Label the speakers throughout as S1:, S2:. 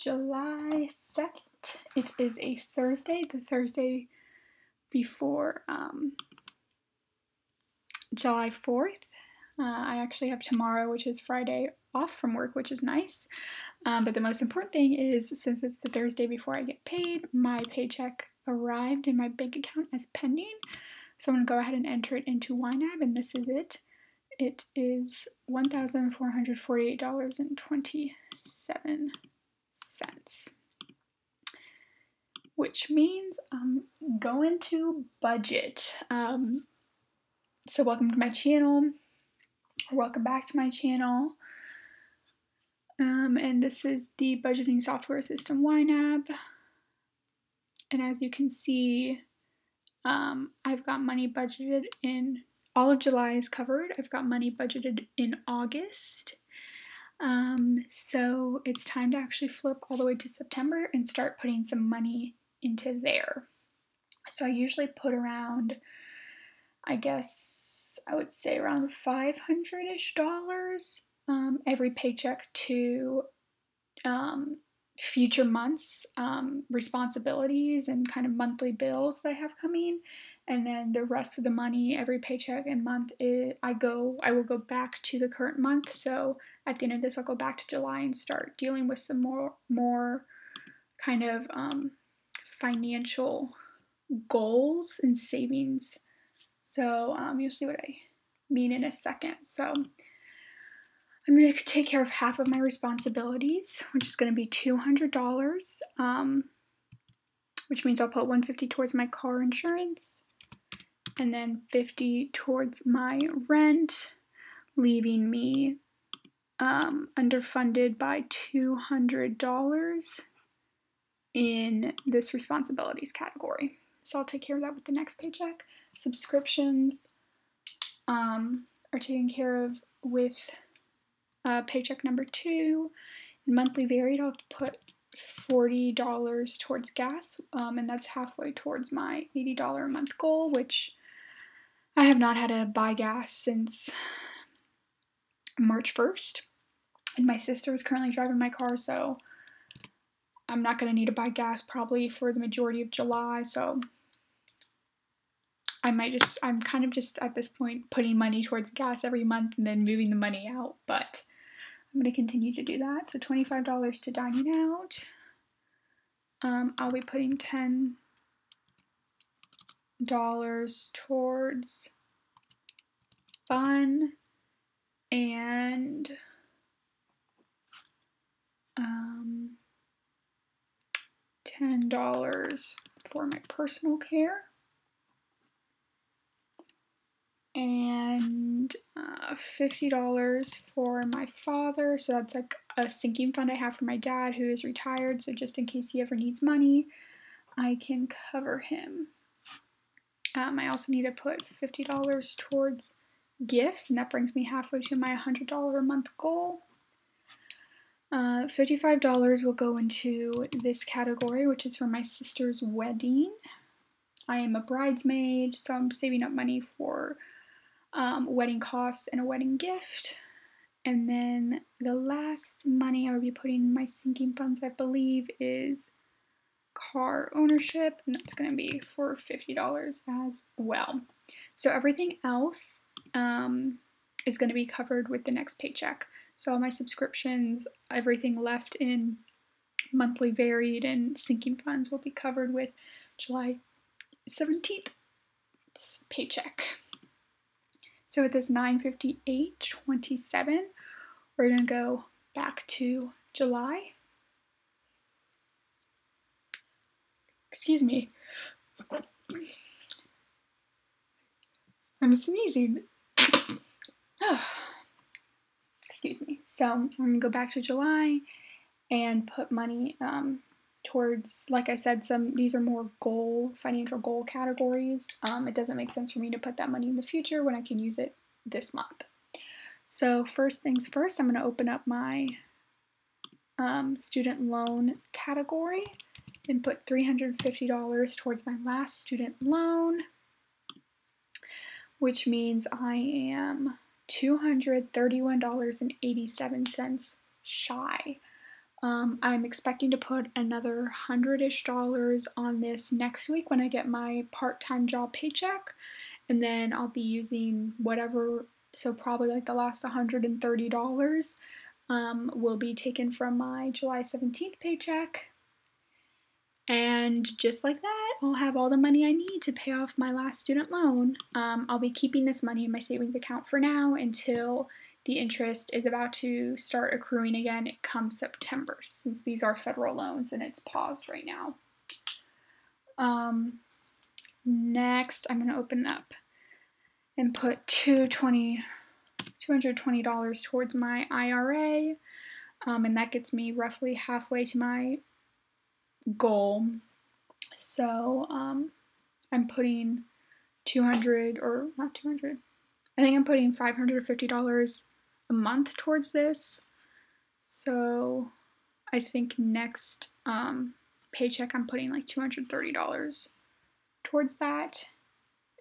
S1: July 2nd. It is a Thursday, the Thursday before July 4th. I actually have tomorrow, which is Friday, off from work, which is nice. But the most important thing is, since it's the Thursday before I get paid, my paycheck arrived in my bank account as pending. So I'm going to go ahead and enter it into YNAB, and this is it. It is $1,448.27, which means I'm going to budget. So welcome to my channel, or welcome back to my channel. And this is the budgeting software system YNAB. And as you can see, I've got money budgeted in, all of July is covered. I've got money budgeted in August. So it's time to actually flip all the way to September and start putting some money into there. So I usually put around, I guess I would say around $500-ish every paycheck to future months responsibilities and kind of monthly bills that I have coming, and then the rest of the money every paycheck and month I will go back to the current month. So at the end of this, I'll go back to July and start dealing with some more kind of financial goals and savings. So you'll see what I mean in a second. So I'm going to take care of half of my responsibilities, which is going to be $200, which means I'll put $150 towards my car insurance and then $50 towards my rent, leaving me underfunded by $200 in this responsibilities category. So I'll take care of that with the next paycheck. Subscriptions are taken care of with paycheck number 2. In monthly varied, I'll put $40 towards gas, and that's halfway towards my $80 a month goal, which I have not had to buy gas since March 1st. And my sister is currently driving my car, so I'm not going to need to buy gas probably for the majority of July. So I'm kind of just at this point putting money towards gas every month and then moving the money out, but I'm going to continue to do that. So $25 to dining out. I'll be putting $10 towards fun and $10 for my personal care. And $50 for my father. So that's like a sinking fund I have for my dad, who is retired. So just in case he ever needs money, I can cover him. I also need to put $50 towards gifts, and that brings me halfway to my $100 a month goal. $55 will go into this category, which is for my sister's wedding. I am a bridesmaid, so I'm saving up money for wedding costs and a wedding gift. And then the last money I will be putting in my sinking funds, I believe, is car ownership, and that's going to be for $50 as well. So everything else is going to be covered with the next paycheck. So all my subscriptions, everything left in monthly varied and sinking funds will be covered with July 17th paycheck. So with this $958.27, we're going to go back to July. Excuse me. I'm sneezing. Excuse me. So I'm going to go back to July and put money towards, like I said, these are more financial goal categories. It doesn't make sense for me to put that money in the future when I can use it this month. So first things first, I'm going to open up my student loan category and put $350 towards my last student loan, which means I am $231.87 shy I'm expecting to put another $100-ish on this next week when I get my part-time job paycheck, and then I'll be using whatever, so probably like the last $130 will be taken from my July 17th paycheck. And just like that, I'll have all the money I need to pay off my last student loan. I'll be keeping this money in my savings account for now until the interest is about to start accruing again come September, since these are federal loans and it's paused right now. Next, I'm going to open up and put $220 towards my IRA, and that gets me roughly halfway to my goal. So I'm putting I think I'm putting $550 a month towards this. So I think next paycheck I'm putting like $230 towards that,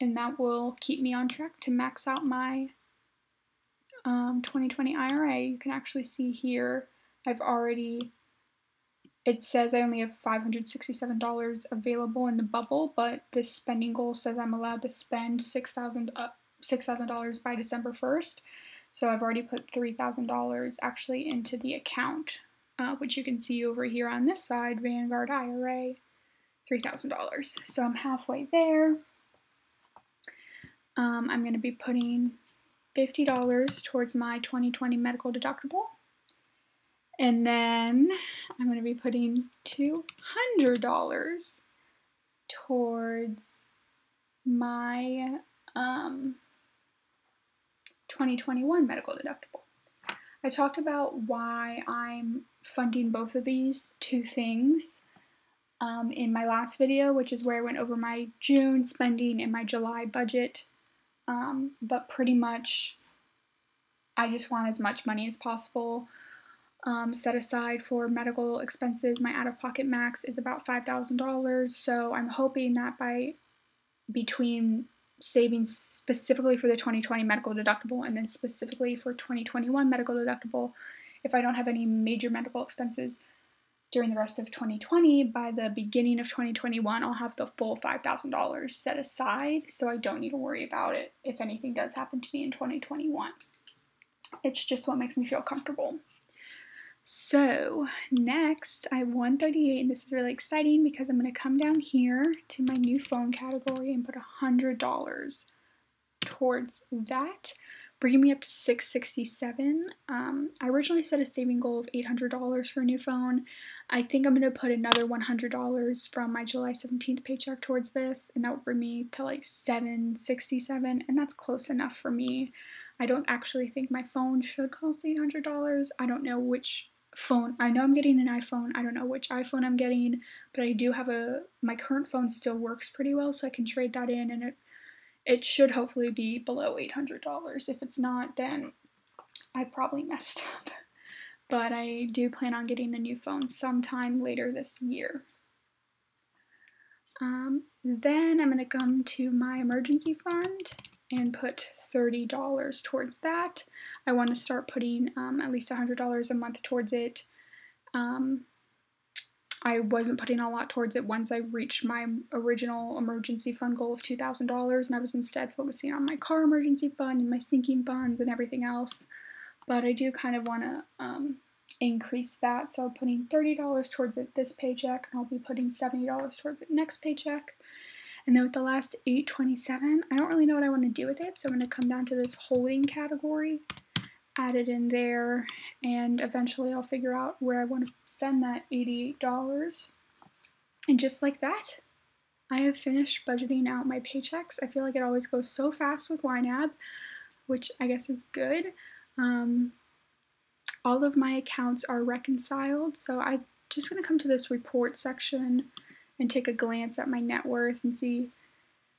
S1: and that will keep me on track to max out my 2020 IRA. You can actually see here it says I only have $567 available in the bubble, but this spending goal says I'm allowed to spend $6,000 by December 1st. So I've already put $3,000 actually into the account, which you can see over here on this side, Vanguard IRA, $3,000. So I'm halfway there. I'm going to be putting $50 towards my 2020 medical deductible. And then I'm going to be putting $200 towards my 2021 medical deductible. I talked about why I'm funding both of these two things in my last video, which is where I went over my June spending and my July budget. But pretty much I just want as much money as possible set aside for medical expenses. My out-of-pocket max is about $5,000, so I'm hoping that between saving specifically for the 2020 medical deductible and then specifically for 2021 medical deductible, if I don't have any major medical expenses during the rest of 2020, by the beginning of 2021, I'll have the full $5,000 set aside, so I don't need to worry about it if anything does happen to me in 2021. It's just what makes me feel comfortable. So next, I have 138, and this is really exciting because I'm going to come down here to my new phone category and put $100 towards that, bringing me up to $667. I originally set a saving goal of $800 for a new phone. I think I'm going to put another $100 from my July 17th paycheck towards this, and that will bring me to like $767, and that's close enough for me. I don't actually think my phone should cost $800. I don't know which phone. I know I'm getting an iPhone. I don't know which iPhone I'm getting, but I do have my current phone still works pretty well, so I can trade that in, and it should hopefully be below $800. If it's not, then I probably messed up. But I do plan on getting a new phone sometime later this year. Then I'm going to come to my emergency fund and put $30 towards that. I want to start putting at least $100 a month towards it. I wasn't putting a lot towards it once I reached my original emergency fund goal of $2,000, and I was instead focusing on my car emergency fund and my sinking funds and everything else. But I do kind of want to increase that, so I'm putting $30 towards it this paycheck, and I'll be putting $70 towards it next paycheck. And then with the last $827, I don't really know what I want to do with it, so I'm going to come down to this holding category, add it in there, and eventually I'll figure out where I want to send that $88. And just like that, I have finished budgeting out my paychecks. I feel like it always goes so fast with YNAB, which I guess is good. All of my accounts are reconciled, so I'm just going to come to this report section and take a glance at my net worth and see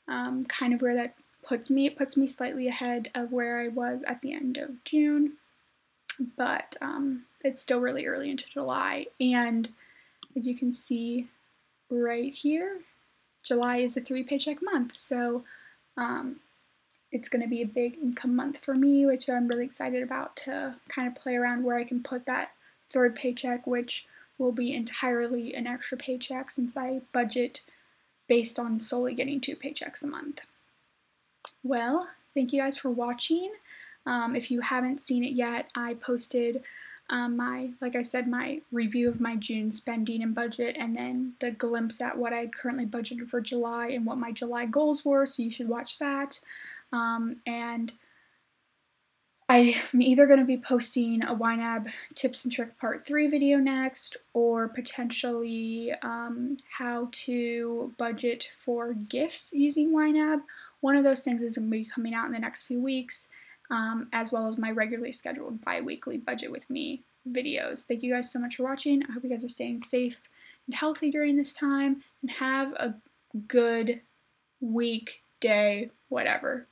S1: kind of where that puts me. It puts me slightly ahead of where I was at the end of June, but it's still really early into July, and as you can see right here, July is a 3-paycheck month, so it's going to be a big income month for me, which I'm really excited about, to kind of play around where I can put that third paycheck, which will be entirely an extra paycheck since I budget based on solely getting 2 paychecks a month. Well, thank you guys for watching. If you haven't seen it yet, I posted like I said, my review of my June spending and budget, and then the glimpse at what I currently budgeted for July and what my July goals were, so you should watch that. And I'm either going to be posting a YNAB tips and trick part 3 video next, or potentially how to budget for gifts using YNAB. One of those things is going to be coming out in the next few weeks, as well as my regularly scheduled bi-weekly Budget With Me videos. Thank you guys so much for watching. I hope you guys are staying safe and healthy during this time, and have a good week, day, whatever.